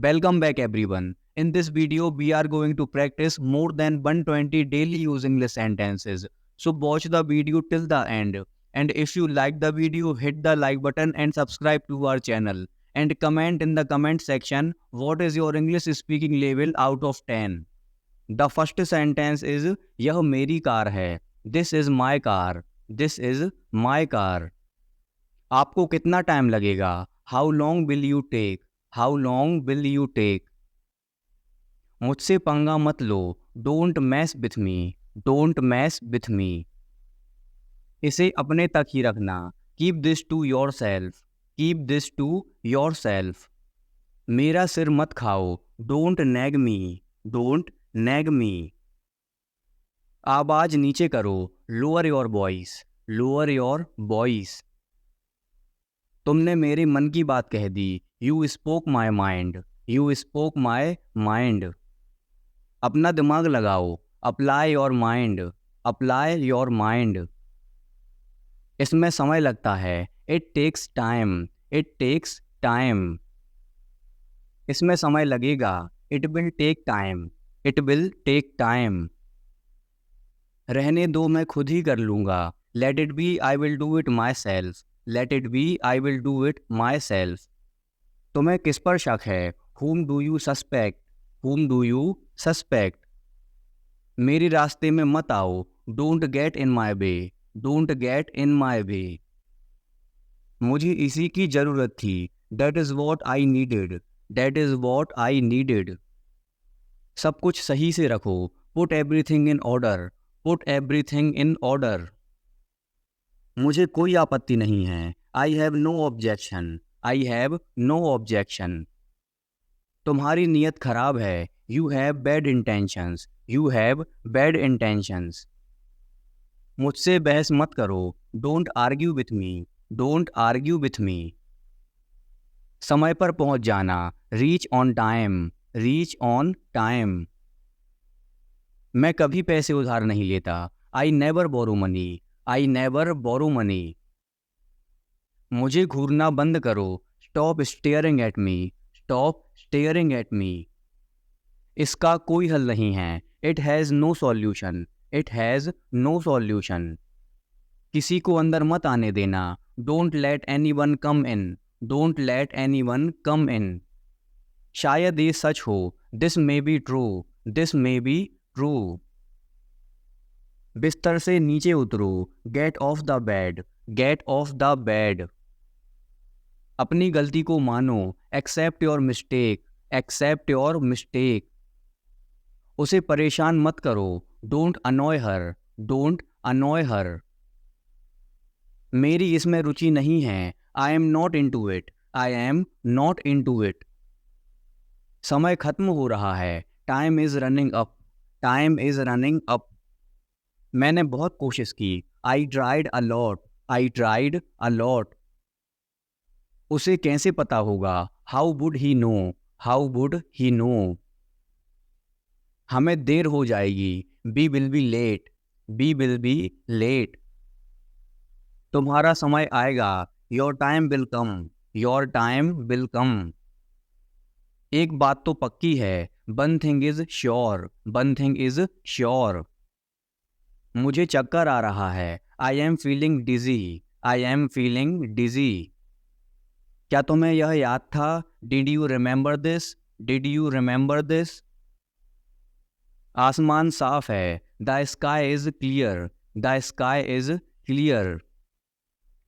Welcome back everyone. In this video, we are going to practice more than 120 daily use English sentences. So watch the video till the end. And if you like the video, hit the like button and subscribe to our channel. And comment in the comment section what is your English speaking level out of 10. The first sentence is यह मेरी car है. This is my car. This is my car. आपको कितना time लगेगा? How long will you take? How long will you take? मुझसे पंगा मत लो. Don't mess with me. Don't mess with me. इसे अपने तक ही रखना. Keep this to yourself. Keep this to yourself. मेरा सिर मत खाओ. Don't nag me. Don't nag me. आवाज नीचे करो. Lower your voice. Lower your voice. तुमने मेरे मन की बात कह दी. You spoke my mind. You spoke my mind. अपना दिमाग लगाओ. Apply your mind. Apply your mind. इसमें समय लगता है. It takes time. It takes time. इसमें समय लगेगा. It will take time. It will take time. रहने दो, मैं खुद ही कर लूँगा. Let it be, I will do it myself. Let it be, I will do it myself. तुम्हें किस पर शक है? Whom do you suspect? Whom do you suspect? मेरे रास्ते में मत आओ. Don't get in my way. Don't get in my way. मुझे इसी की ज़रूरत थी. That is what I needed. That is what I needed. सब कुछ सही से रखो. Put everything in order. Put everything in order. मुझे कोई आपत्ति नहीं है. I have no objection. I have no objection. तुम्हारी नीयत खराब है. You have bad intentions. You have bad intentions. मुझसे बहस मत करो. Don't argue with me. Don't argue with me. समय पर पहुंच जाना. Reach on time. Reach on time. मैं कभी पैसे उधार नहीं लेता. I never borrow money. I never borrow money. मुझे घूरना बंद करो. Stop staring at me. Stop staring at me. इसका कोई हल नहीं है. It has no solution. It has no solution. किसी को अंदर मत आने देना. Don't let anyone come in. Don't let anyone come in. शायद ये सच हो. This may be true. This may be true. बिस्तर से नीचे उतरो. Get off the bed. Get off the bed. अपनी गलती को मानो. Accept your mistake. Accept your mistake. उसे परेशान मत करो. Don't annoy her. Don't annoy her. मेरी इसमें रुचि नहीं है. I am not into it. I am not into it. समय खत्म हो रहा है. Time is running up. Time is running up. मैंने बहुत कोशिश की. I tried a lot. I tried a lot. उसे कैसे पता होगा? How would he know? How would he know? हमें देर हो जाएगी. We will be late. We will be late. तुम्हारा समय आएगा. Your time will come. Your time will come. एक बात तो पक्की है. One thing is sure. One thing is sure. मुझे चक्कर आ रहा है. I am feeling dizzy. I am feeling dizzy. क्या तुम्हें यह याद था? Did you remember this? Did you remember this? आसमान साफ है. The sky is clear. The sky is clear.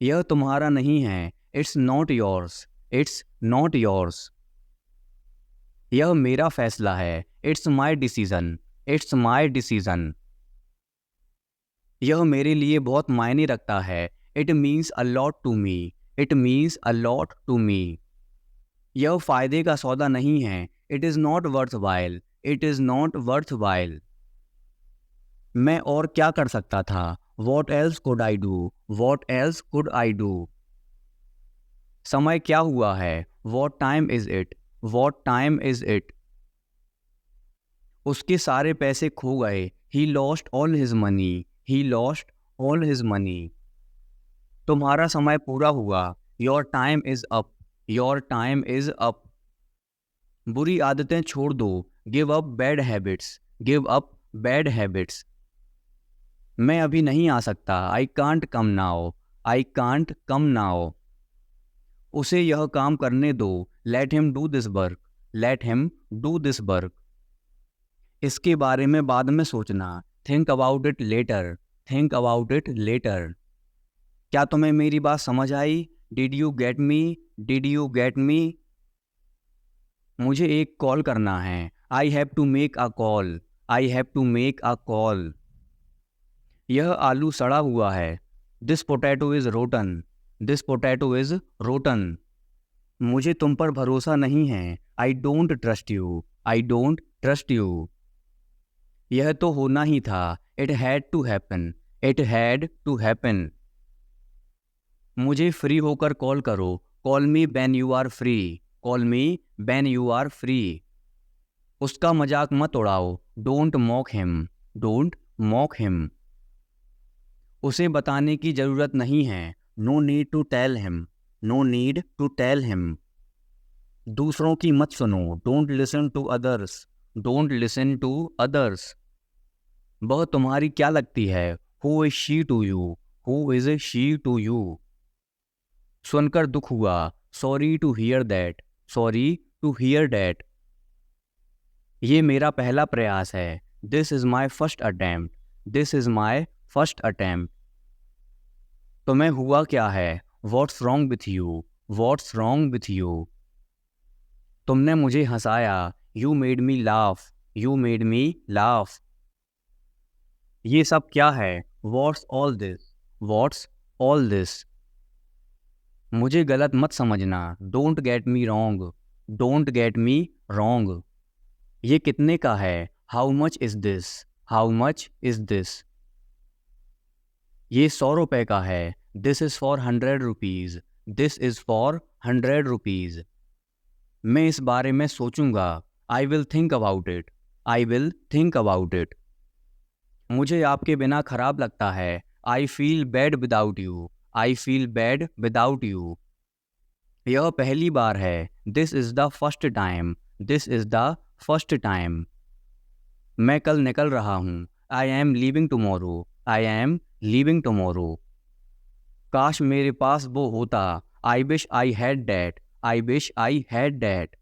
यह तुम्हारा नहीं है. It's not yours. It's not yours. यह मेरा फैसला है. It's my decision. It's my decision. यह मेरे लिए बहुत मायने रखता है. It means a lot to me. It means a lot to me. यह फ़ायदे का सौदा नहीं है. It is not worthwhile. It is not worthwhile. मैं और क्या कर सकता था? What else could I do? What else could I do? समय क्या हुआ है? What time is it? What time is it? उसके सारे पैसे खो गए. He lost all his money. He lost all his money. तुम्हारा समय पूरा हुआ. Your time is up. Your time is up. बुरी आदतें छोड़ दो, give up bad habits, give up bad habits. मैं अभी नहीं आ सकता, I can't come now, I can't come now. उसे यह काम करने दो, let him do this work, let him do this work. इसके बारे में बाद में सोचना, think about it later, think about it later. क्या तुम्हें मेरी बात समझ आई? Did you get me, did you get me. मुझे एक कॉल करना है, I have to make a call, I have to make a call. यह आलू सड़ा हुआ है, this potato is rotten, this potato is rotten. मुझे तुम पर भरोसा नहीं है, I don't trust you, I don't trust you. यह तो होना ही था, it had to happen, it had to happen. मुझे फ्री होकर कॉल करो, call me when you are free, call me when you are free. उसका मजाक मत उड़ाओ, don't mock him, don't mock him. उसे बताने की जरूरत नहीं है, no need to tell him, no need to tell him. दूसरों की मत सुनो, don't listen to others, don't listen to others. वह तुम्हारी क्या लगती है, who is she to you, who is she to you. सुनकर दुख हुआ, sorry to hear that, sorry to hear that. ये मेरा पहला प्रयास है, this is my first attempt, this is my first attempt. तुम्हें हुआ क्या है, what's wrong with you, what's wrong with you. तुमने मुझे हंसाया, you made me laugh, you made me laugh. ये सब क्या है, what's all this, what's all this. मुझे गलत मत समझना, don't get me wrong, don't get me wrong. ये कितने का है, how much is this, how much is this. ये 100 रुपए का है, this is for 100 rupees, this is for 100 rupees. मैं इस बारे में सोचूंगा, I will think about it, I will think about it. मुझे आपके बिना खराब लगता है, I feel bad without you, I feel bad without you. यह पहली बार है, this is the first time, this is the first time. मैं कल निकल रहा हूँ, I am leaving tomorrow, I am leaving tomorrow. काश मेरे पास वो होता, I wish I had that, I wish I had that.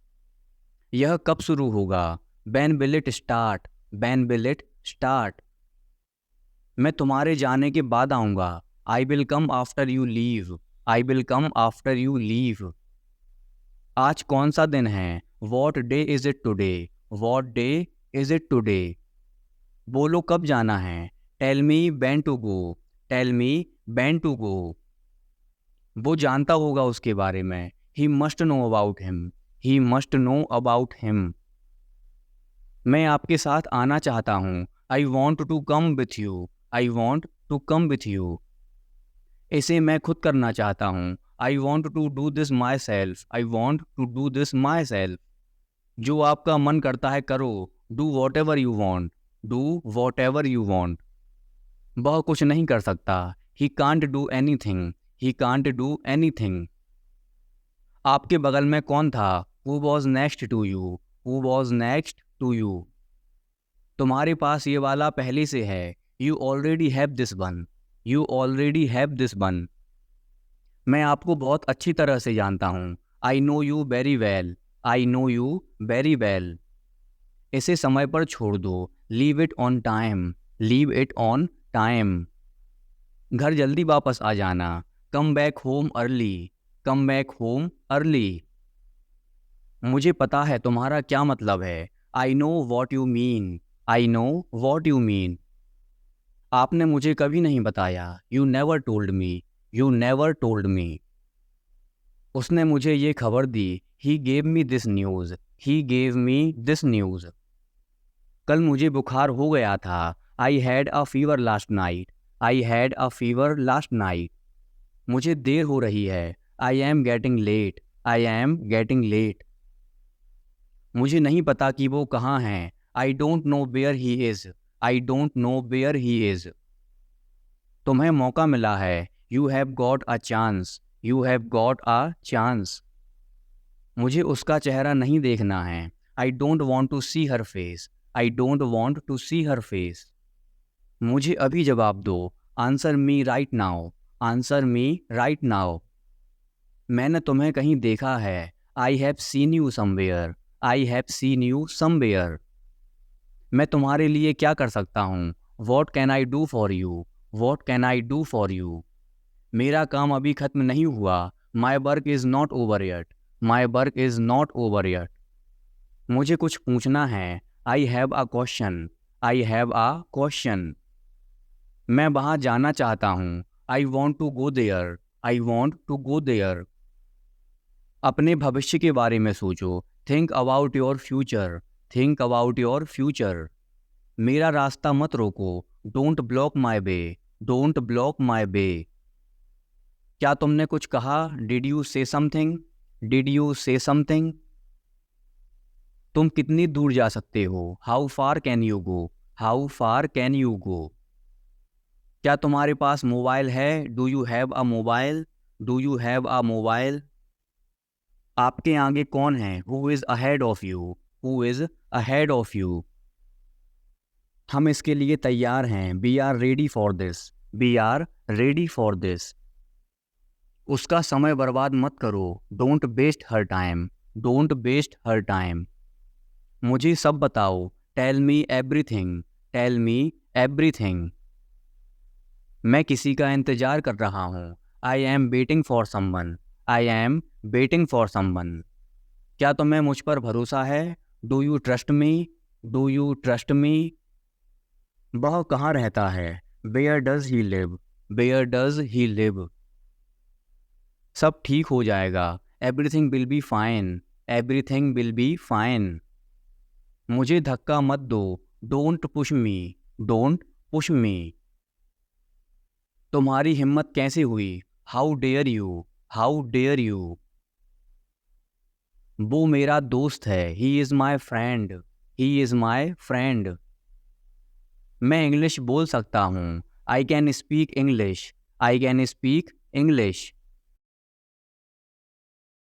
यह कब शुरू होगा, when will it start, when will it start. मैं तुम्हारे जाने के बाद आऊँगा, I will come after you leave, I will come after you leave. आज कौन सा दिन है, what day is it today, what day is it today. बोलो कब जाना है, tell me when to go, tell me when to go. वो जानता होगा उसके बारे में, he must know about him, he must know about him. मैं आपके साथ आना चाहता हूँ, I want to come with you, I want to come with you. इसे मैं खुद करना चाहता हूँ, I want to do this myself, I want to do this myself. जो आपका मन करता है करो, do whatever you want, do whatever you want. वह कुछ नहीं कर सकता, he can't do anything, he can't do anything. आपके बगल में कौन था, who was next to you, who was next to you. तुम्हारे पास ये वाला पहले से है, you already have this one, you already have this one. मैं आपको बहुत अच्छी तरह से जानता हूँ, I know you very well, I know you very well. इसे समय पर छोड़ दो, leave it on time, leave it on time. घर जल्दी वापस आ जाना, come back home early, come back home early. मुझे पता है तुम्हारा क्या मतलब है, I know what you mean, I know what you mean. आपने मुझे कभी नहीं बताया, you never told me, you never told me. उसने मुझे ये खबर दी, he gave me this news, he gave me this news. कल मुझे बुखार हो गया था, I had a fever last night, I had a fever last night. मुझे देर हो रही है, I am getting late, I am getting late. मुझे नहीं पता कि वो कहाँ हैं, I don't know where he is, I don't know where he is. तुम्हें मौका मिला है, you have got a chance, you have got a chance. मुझे उसका चेहरा नहीं देखना है, I don't want to see her face, I don't want to see her face. मुझे अभी जवाब दो, answer me right now, answer me right now. मैंने तुम्हें कहीं देखा है, I have seen you somewhere, I have seen you somewhere. मैं तुम्हारे लिए क्या कर सकता हूँ, what can I do for you, what can I do for you. मेरा काम अभी खत्म नहीं हुआ, my work is not over yet, my work is not over yet. मुझे कुछ पूछना है, I have a question, I have a question. मैं वहाँ जाना चाहता हूँ, I want to go there, I want to go there. अपने भविष्य के बारे में सोचो, think about your future, think about your future. मेरा रास्ता मत रोको, don't block my way, don't block my way. क्या तुमने कुछ कहा, did you say something, did you say something. तुम कितनी दूर जा सकते हो, how far can you go, how far can you go. क्या तुम्हारे पास मोबाइल है, do you have a mobile, do you have a mobile. आपके आगे कौन है, who is ahead of you, who is ahead of you. हम इसके लिए तैयार हैं, we are ready for this, we are ready for this. उसका समय बर्बाद मत करो, don't waste her time, don't waste her time. मुझे सब बताओ, tell me everything, tell me everything. मैं किसी का इंतज़ार कर रहा हूँ, I am waiting for someone, I am waiting for someone. क्या तुम्हें मुझ पर भरोसा है, do you trust me, do you trust me. वह कहाँ रहता है, where does he live, where does he live. सब ठीक हो जाएगा, everything will be fine, everything will be fine. मुझे धक्का मत दो, don't push me, don't push me. तुम्हारी हिम्मत कैसे हुई, how dare you, how dare you. वो मेरा दोस्त है, he is my friend, he is my friend. मैं इंग्लिश बोल सकता हूँ, I can speak English, I can speak English.